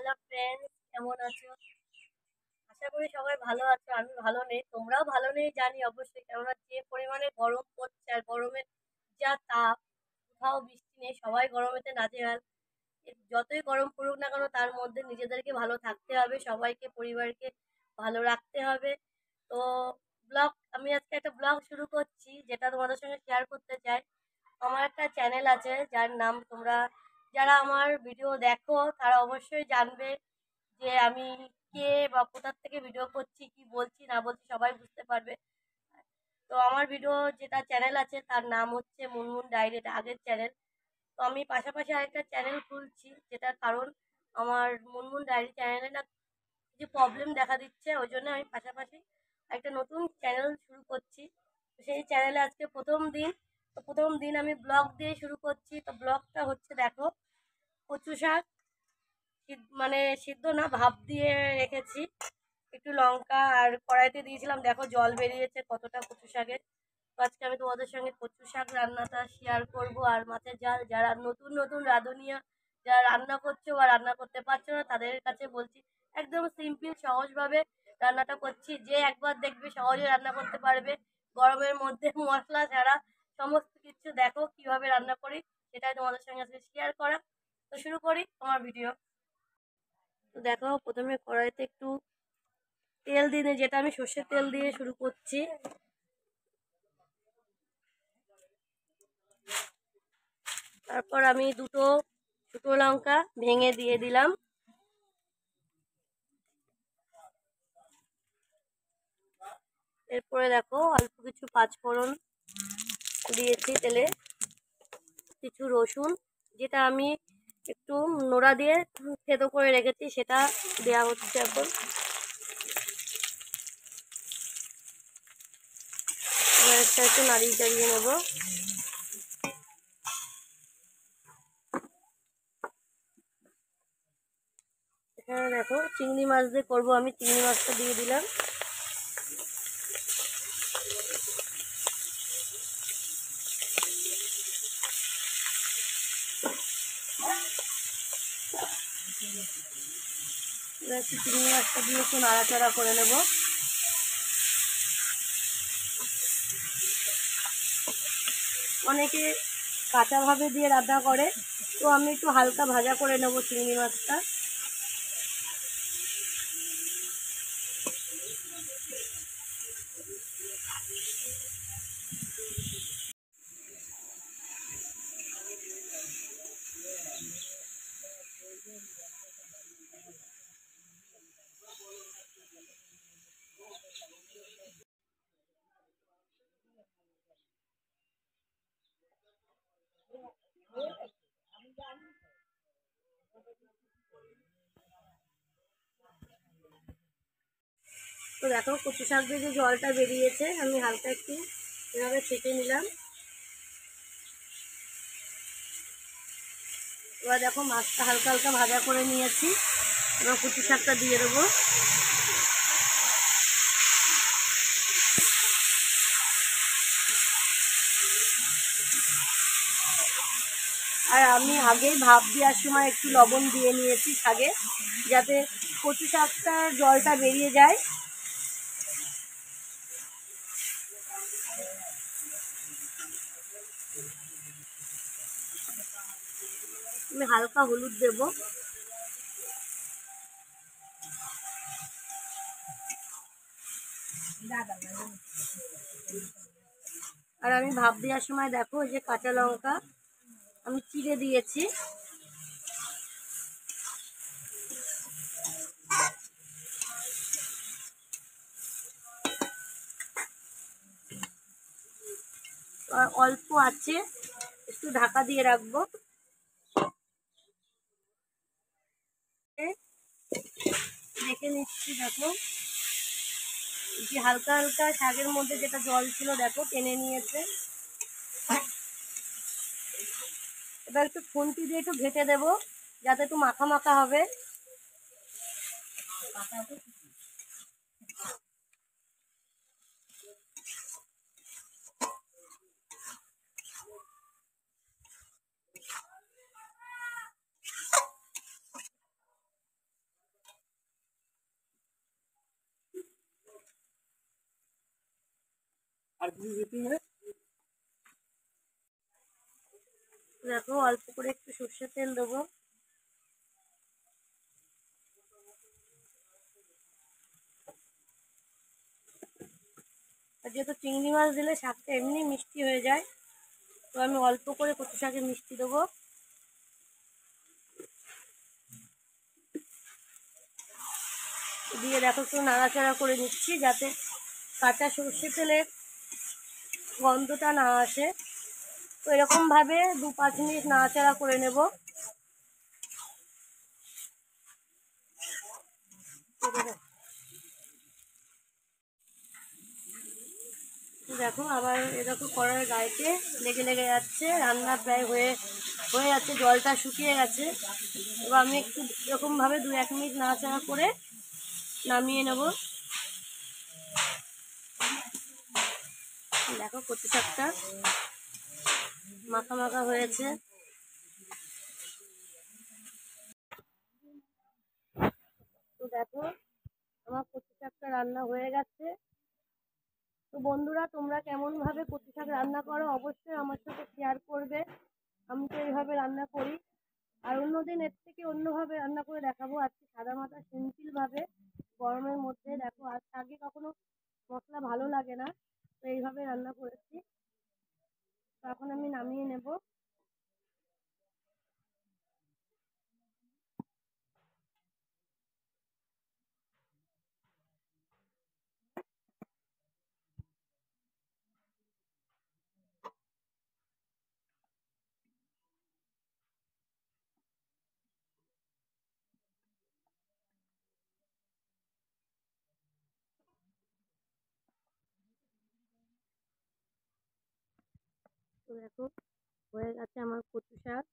Hello friends, কেমন আছো? আশা করি সবাই ভালো আছো। আমি ভালো নেই, তোমরাও ভালো নেই জানি অবশ্যই। কেননা যে পরিমাণে গরম পড়ছে আর গরমের যা তাপ, কোথাও বৃষ্টি নেই, সবাই গরমেতে নাজেহাল। যতই গরম পড়ুক না কেন তার মধ্যে নিজেদেরকে ভালো থাকতে হবে, সবাইকে পরিবারকে ভালো রাখতে হবে। তো আমি আজকে একটা ব্লগ শুরু করছি, যেটা তোমাদের সঙ্গে শেয়ার করতে চাই। আমার একটা চ্যানেল আছে যার নাম তোমরা যারা আমার ভিডিও দেখো তারা অবশ্যই জানবে যে আমি কে বা কোথার থেকে ভিডিও করছি, কি বলছি না বলছি সবাই বুঝতে পারবে। তো আমার ভিডিও যেটা চ্যানেল আছে তার নাম হচ্ছে মুনমুন ডায়েরি, এটা আগের চ্যানেল। তো আমি পাশাপাশি আরেকটা চ্যানেল খুলছি, যেটার কারণ আমার মুনমুন ডায়েরি চ্যানেলে না কিছু প্রবলেম দেখা দিচ্ছে, ওই জন্য আমি পাশাপাশি একটা নতুন চ্যানেল শুরু করছি। তো সেই চ্যানেলে আজকে প্রথম দিন। তো প্রথম দিন আমি ব্লগ দিয়ে শুরু করছি। তো ব্লগটা হচ্ছে, দেখো, কচু শাক মানে সিদ্ধ না, ভাপ দিয়ে রেখেছি। একটু লঙ্কা আর কড়াইতে দিয়েছিলাম, দেখো জল বেরিয়েছে কতটা কচু শাকের। তো আজকে আমি তোমাদের সঙ্গে কচু শাক রান্নাটা শেয়ার করব। আর মাছের ঝাল, যারা নতুন নতুন রাঁধুনিয়া, যারা রান্না করছো বা রান্না করতে পারছো না তাদের কাছে বলছি, একদম সিম্পল সহজভাবে রান্নাটা করছি। যে একবার দেখবে সহজে রান্না করতে পারবে, গরমের মধ্যে মশলা ছাড়া সমস্ত কিছু। দেখো কিভাবে রান্না করি, সেটাই তোমাদের সঙ্গে আজকে শেয়ার করা। তো শুরু করি আমার ভিডিও। তো দেখো, প্রথমে কড়াইতে একটু তেল দিয়ে যেটা আমি সর্ষের তেল দিয়ে শুরু করছি। তারপর আমি দুটো শুকনো লঙ্কা ভেঙে দিয়ে দিলাম। এরপরে দেখো অল্প কিছু পাঁচফোড়ন দিয়েছি তেলে, কিছু রসুন যেটা আমি একটু নোড়া দিয়ে থেতো করে রেখেছি সেটা দেওয়া হচ্ছে এখন। একটা একটু নাড়িয়ে চাড়িয়ে নেবো। এখানে দেখো চিংড়ি মাছ দিয়ে করবো, আমি চিংড়ি মাছটা দিয়ে দিলাম। চিংড়ি মাছটা দিয়ে একটু নাড়াচাড়া করে নেব। অনেকে কাঁচাভাবে দিয়ে রান্না করে, তো আমি একটু হালকা ভাজা করে নেব চিংড়ি মাছটা। তো দেখো কচু শাক দিয়ে যে জলটা বেরিয়েছে, আমি হালকা একটু এভাবে ছেঁকে নিলাম। এবার দেখো মাছটা হালকা হালকা ভাজা করে নিয়েছি, এবার কচু শাকটা দিয়ে দেবো। আর আমি আগেই ভাপ দেওয়ার সময় একটু লবণ দিয়ে নিয়েছি শাকে, যাতে কচু শাকটার জলটা বেরিয়ে যায়। আমি হালকা হলুদ দেব। আর আমি ভাপ দেওয়ার সময় দেখো যে কাঁচা লঙ্কা আমি চিড়ে দিয়েছি। আর অল্প আছে একটু ঢাকা দিয়ে রাখবো। দেখে নিচ্ছি, দেখো যে হালকা হালকা শাকের মধ্যে যেটা জল ছিল দেখো টেনে নিয়েছে। এবার একটু খুন্তি দিয়ে একটু ঘেটে দেবো, যাতে একটু মাখা মাখা হবে। দেখো অল্প করে একটু সর্ষের তেল দেবো। আর যেহেতু চিংড়ি মাছ দিলে শাকটা এমনি মিষ্টি হয়ে যায়, তো আমি অল্প করে কচু শাকে মিষ্টি দেবো। দিয়ে দেখো একটু নাড়াচাড়া করে নিচ্ছি যাতে কাঁচা সর্ষে তেলের গন্ধটা না আসে। তো এরকমভাবে 2-5 মিনিট নাড়াচাড়া করে নেব। দেখো আবার এরকম কড়াইয়ের গায়েতে লেগে লেগে যাচ্ছে, রান্না প্রায় হয়ে যাচ্ছে, জলটা শুকিয়ে গেছে। এবার আমি একটু এরকমভাবে 2-1 মিনিট নাড়াচাড়া করে নামিয়ে নেব। দেখো কচু শাকটা মাখা মাখা হয়েছে। তো দেখো আমার কচু শাকটা রান্না হয়ে গেছে। তো বন্ধুরা, তোমরা কেমনভাবে কচু শাক রান্না করো অবশ্যই আমার সাথে শেয়ার করবে। আমি তো এইভাবে রান্না করি, আর অন্যদিন এর থেকে অন্যভাবে রান্না করে দেখাবো। আজকে সাদামাটা সিম্পলভাবে গরমের মধ্যে দেখো, আগে কখনো মশলা ভালো লাগে না, তো এইভাবে রান্না করেছি। তো এখন আমি নামিয়ে নেব। তো দেখো হয়ে গেছে আমার কচু শাক।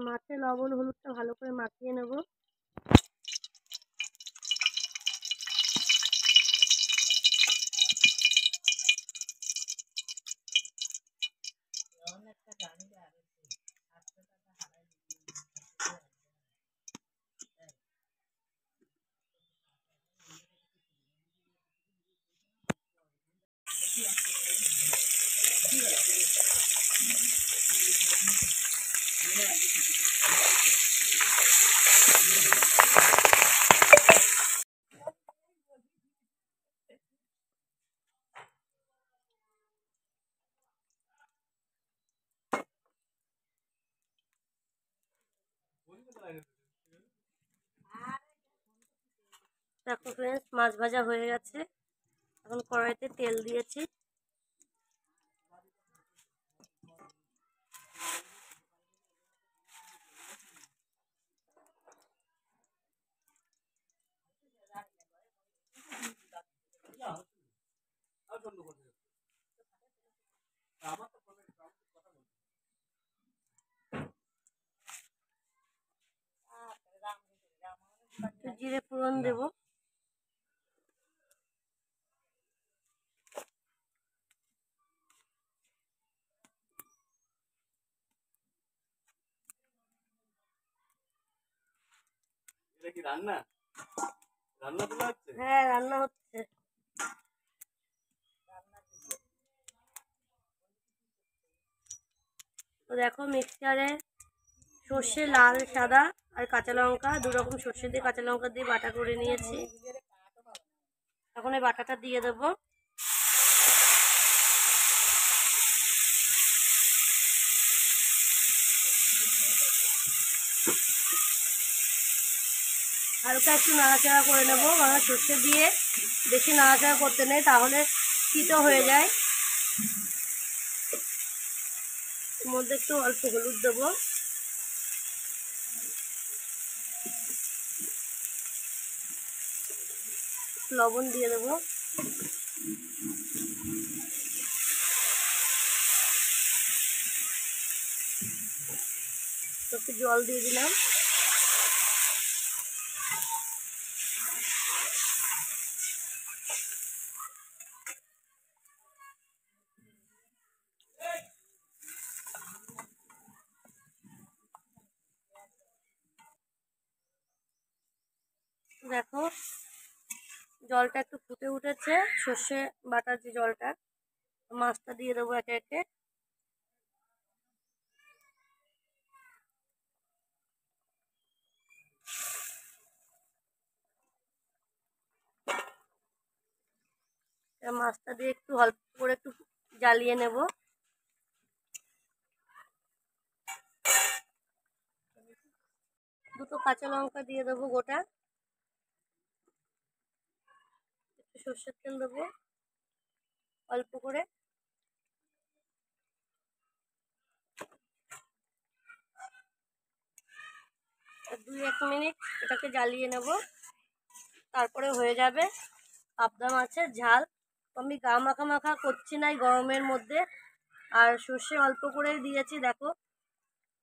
মাছে লবণ হলুদটা ভালো করে মাখিয়ে নেব। দেখো ফ্রেন্ডস, মাছ ভাজা হয়ে গেছে। এখন কড়াইতে তেল দিয়েছি। জিরে ফোড়ন দেব। হ্যাঁ, রান্না হচ্ছে। তো দেখো মিক্সচারে সর্ষে, লাল, সাদা আর কাঁচা লঙ্কা, 2 রকম সর্ষে দিয়ে কাঁচা লঙ্কা দিয়ে বাটা করে নিয়েছি। এখন এই বাটাটা দিয়ে দেবো। হালকা একটু নাড়াচাড়া করে নেবো, কারণ সর্ষে দিয়ে বেশি নাড়াচাড়া করতে নেই, তাহলে তিতো হয়ে যায়। এর মধ্যে একটু অল্প হলুদ দেবো। লবণ দিয়ে দেবো। একটু জল দিয়ে দিলাম। জলটা একটু ফুটে উঠেছে, সর্ষে বাটার যে জলটা, মাছটা দিয়ে দেবো একে একে। মাছটা দিয়ে একটু অল্প করে একটু জ্বালিয়ে নেব। দুটো কাঁচা লঙ্কা দিয়ে দেবো গোটা, একটু সর্ষের তেল দেবো অল্প করে। আর 2-1 মিনিট এটাকে জ্বালিয়ে নেব, তারপরে হয়ে যাবে পাবদা মাছের ঝাল। আমি গা মাখা মাখা করছি না এই গরমের মধ্যে, আর সর্ষে অল্প করে দিয়েছি। দেখো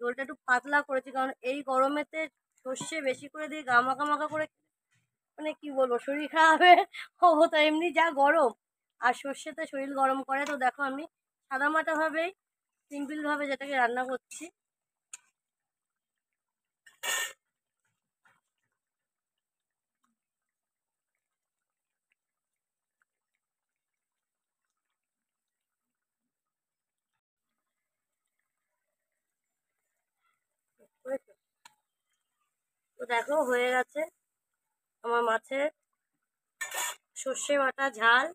ঝোলটা একটু পাতলা করেছি, কারণ এই গরমেতে সর্ষে বেশি করে দিয়ে গা মাখা মাখা করে মানে কি বলবো, শরীর খারাপের অবস্থা। এমনি যা গরম, আর সর্ষেতে শরীর গরম করে। তো দেখো আমি সাদামাটা ভাবেই সিম্পল ভাবে যেটাকে রান্না করছি। তো দেখো হয়ে গেছে আমার মাছের সর্ষে বাটা ঝাল।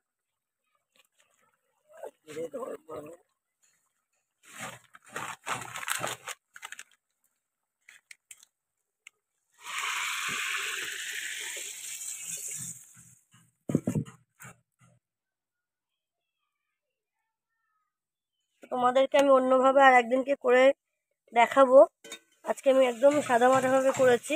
তোমাদেরকে আমি অন্যভাবে আর একদিনকে করে দেখাবো। আজকে আমি একদম সাদামাটা ভাবে করেছি।